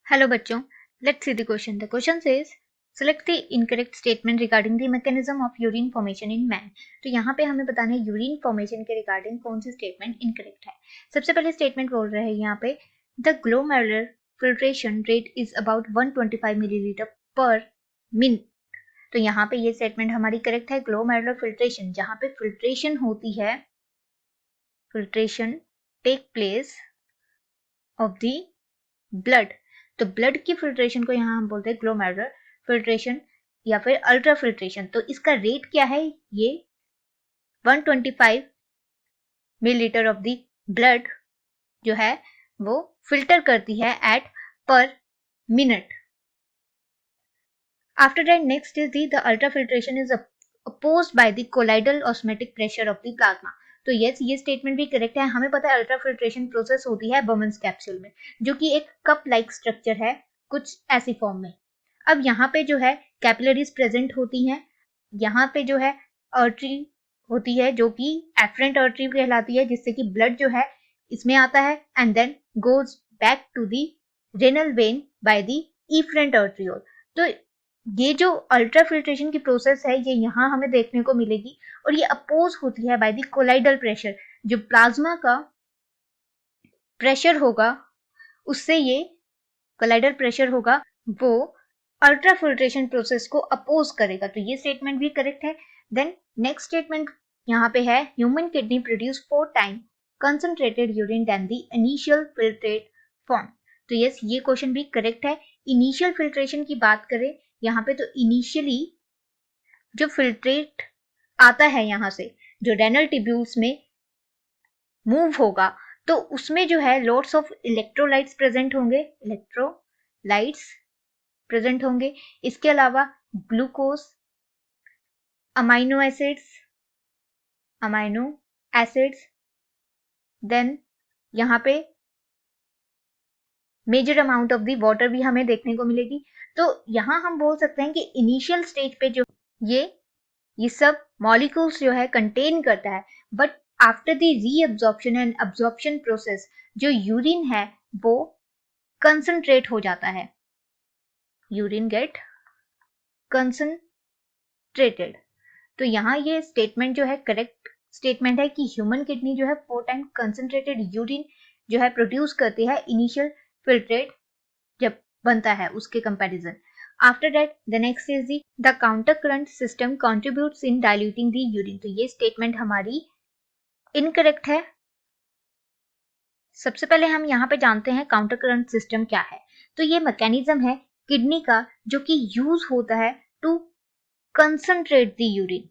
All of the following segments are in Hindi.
Hello बच्चों, let's see the question. The question says select the incorrect statement regarding the mechanism of urine formation in man. तो यहाँ पे हमें बताना है यूरिन फॉर्मेशन के रिगार्डिंग कौन सी स्टेटमेंट इनकरेक्ट है. सबसे पहले स्टेटमेंट बोल रहे हैं यहाँ पे the glomerular filtration rate is about 125 millilitre पर मिनट. तो यहाँ पे ये स्टेटमेंट हमारी करेक्ट है. ग्लोमेरुलर फिल्ट्रेशन जहाँ पे फिल्ट्रेशन होती है, filtration take place of the blood. तो ब्लड की फिल्ट्रेशन को यहाँ हम बोलते हैं ग्लोमेरुलर फिल्ट्रेशन या फिर अल्ट्रा फिल्ट्रेशन. तो इसका रेट क्या है? ये 125 मिलीलीटर ऑफ द ब्लड जो है वो फिल्टर करती है eight per minute. After that next is the ultra filtration is opposed by the colloidal osmotic pressure of the plasma. तो यस, ये स्टेटमेंट भी करेक्ट है. हमें पता है अल्ट्रा फिल्ट्रेशन प्रोसेस होती है बर्मन्स कैप्सूल में, जो कि एक कप लाइक स्ट्रक्चर है कुछ ऐसी फॉर्म में. अब यहाँ पे जो है कैपिलरीज प्रेजेंट होती हैं. यहाँ पे जो है आर्टरी होती है जो कि एफरेंट आर्टरी कहलाती है, जिससे कि ब्लड जो है इसमें आता है and then goes back to the renal vein by the efferent arteriole. तो ये जो अल्ट्रा फिल्ट्रेशन की प्रोसेस है ये यहाँ हमें देखने को मिलेगी और ये अपोज होती है बाय द कोलाइडल प्रेशर. जो प्लाज्मा का प्रेशर होगा उससे ये कोलाइडल प्रेशर होगा वो अल्ट्रा फिल्ट्रेशन प्रोसेस को अपोज करेगा. तो ये स्टेटमेंट भी करेक्ट है. देन नेक्स्ट स्टेटमेंट यहाँ पे है human kidney produce 4 time concentrated urine then the initial filtrate form. तो यस, ये क्वेश्चन भी करेक्ट है. इनिशियल फिल्ट्रेशन की बात करें यहाँ पे तो इनिशियली जो फिल्ट्रेट आता है यहाँ से जो रेनल टिब्यूल्स में मूव होगा तो उसमें जो है लॉट्स ऑफ इलेक्ट्रोलाइट्स प्रेजेंट होंगे. इसके अलावा ग्लूकोज, अमाइनो एसिड्स, देन यहाँ पे major amount of the water भी हमें देखने को मिलेगी. तो यहाँ हम बोल सकते हैं कि इनिशियल स्टेज पे जो ये सब मॉलिक्यूल्स जो है कंटेन करता है, but after the reabsorption and absorption process जो यूरिन है वो कंसंट्रेट हो जाता है. Urine get concentrated. तो यहाँ ये स्टेटमेंट जो है करेक्ट स्टेटमेंट है कि ह्यूमन किडनी जो है 4 टाइम कंसंट्रेटेड यूरिन जो है प्रोड्यूस करती है इनिशियल फिल्ट्रेट जब बनता है उसके comparison. After that, the next is the counter current system contributes in diluting the urine. तो ये स्टेटमेंट हमारी इनकरेक्ट है. सबसे पहले हम यहाँ पे जानते हैं काउंटर करंट सिस्टम क्या है. तो ये मैकेनिज्म है किडनी का जो कि यूज होता है टू कंसंट्रेट द यूरिन.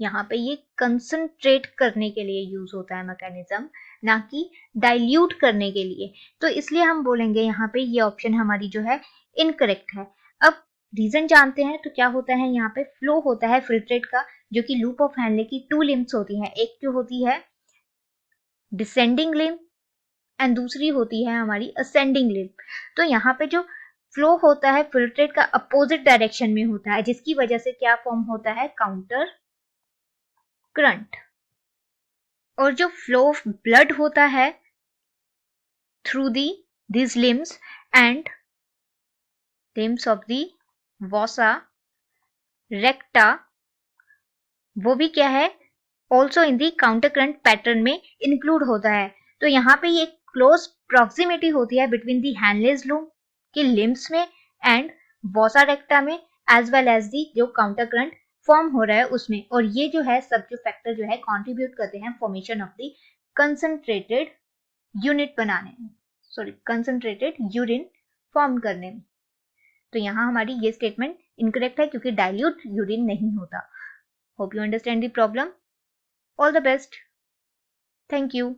यहाँ पे ये कंसंट्रेट करने के लिए यूज होता है मैकेनिज्म, ना कि डाइल्यूट करने के लिए. तो इसलिए हम बोलेंगे यहाँ पे ये ऑप्शन हमारी जो है इनकरेक्ट है. अब रीजन जानते हैं. तो क्या होता है यहाँ पे फ्लो होता है फिल्ट्रेट का जो कि लूप ऑफ हैनले की 2 लिम्स होती हैं. एक जो होती है डिसेंडिंग लिम्ब एंड दूसरी होती है हमारी असेंडिंग लिम्ब. तो यहाँ पे जो फ्लो होता है फिल्ट्रेट का अपोजिट डायरेक्शन में होता है, जिसकी वजह से क्या फॉर्म होता है काउंटर करंट. और जो फ्लो ऑफ ब्लड होता है through these limbs and limbs of the vasa recta, वो भी क्या है also in the counter current pattern में इंक्लूड होता है. तो यहाँ पे ये क्लोज प्रॉक्सिमिटी होती है बिटवीन दी हैनलेस लूप के लिम्स में एंड वॉसा रेक्टा में, एज वेल एज दी जो काउंटर करंट फॉर्म हो रहा है उसमें. और ये जो है सब जो फैक्टर जो है कॉन्ट्रीब्यूट करते हैं formation of the concentrated concentrated urine form करने में. तो यहाँ हमारी ये स्टेटमेंट इनकरेक्ट है क्योंकि डाइल्यूट यूरिन नहीं होता. Hope you understand the problem. All the best. Thank you.